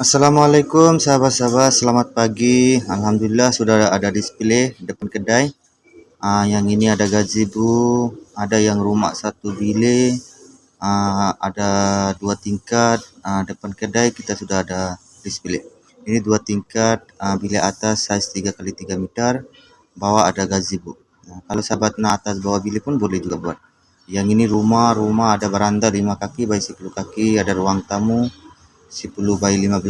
Assalamualaikum sahabat-sahabat, selamat pagi. Alhamdulillah sudah ada display depan kedai. Yang ini ada gazebo, ada yang rumah satu bilik, ada 2 tingkat. Depan kedai kita sudah ada display. Ini 2 tingkat, bilik atas saiz 3x3 meter, bawah ada gazebo. Kalau sahabat nak atas bawah bilik pun boleh juga buat. Yang ini rumah ada beranda 5 kaki by 10 kaki, ada ruang tamu 10 by 15,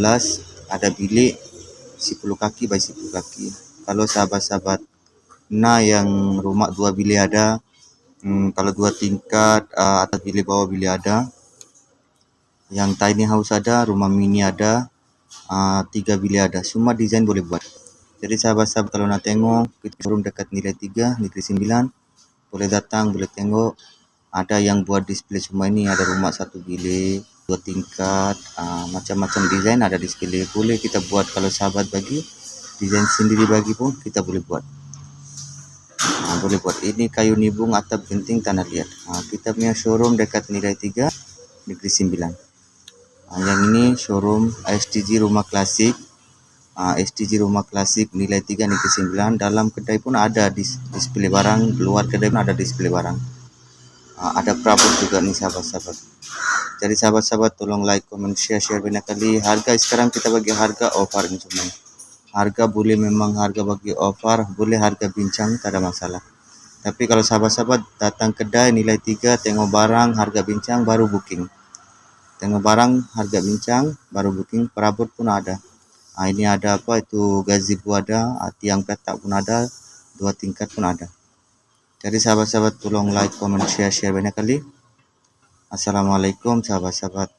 ada bilik 10 kaki by 10 kaki. Kalau sahabat-sahabat yang rumah 2 bilik ada, kalau 2 tingkat, atas bilik bawah bilik ada. Yang tiny house ada, rumah mini ada, 3 bilik ada. Semua desain boleh buat. Jadi sahabat-sahabat kalau nak tengok, kita showroom dekat Nilai 3, Negeri 9. Boleh datang, boleh tengok. Ada yang buat display semua ini, ada rumah satu bilik, 2 tingkat, macam-macam desain ada display. Boleh kita buat, kalau sahabat bagi desain sendiri bagi pun kita boleh buat. Boleh buat. Ini kayu nibung atap genting tanah liat. Kita punya showroom dekat Nilai 3, Negeri 9. Yang ini showroom STG Rumah Klasik. STG Rumah Klasik Nilai 3 Negeri 9. Dalam kedai pun ada display barang, luar kedai pun ada display barang. Ada perabot juga nih sahabat-sahabat. Jadi sahabat-sahabat tolong like, comment, share banyak kali. Harga sekarang kita bagi harga offer ini semua. Harga boleh memang harga bagi offer, boleh harga bincang, tak ada masalah. Tapi kalau sahabat-sahabat datang kedai Nilai 3, tengok barang harga bincang baru booking. Tengok barang harga bincang baru booking. Perabot pun ada. Ini ada apa itu, gazebo ada, tiang petak pun ada, 2 tingkat pun ada. Jadi sahabat-sahabat tolong like, comment, share banyak kali. Assalamualaikum sahabat-sahabat.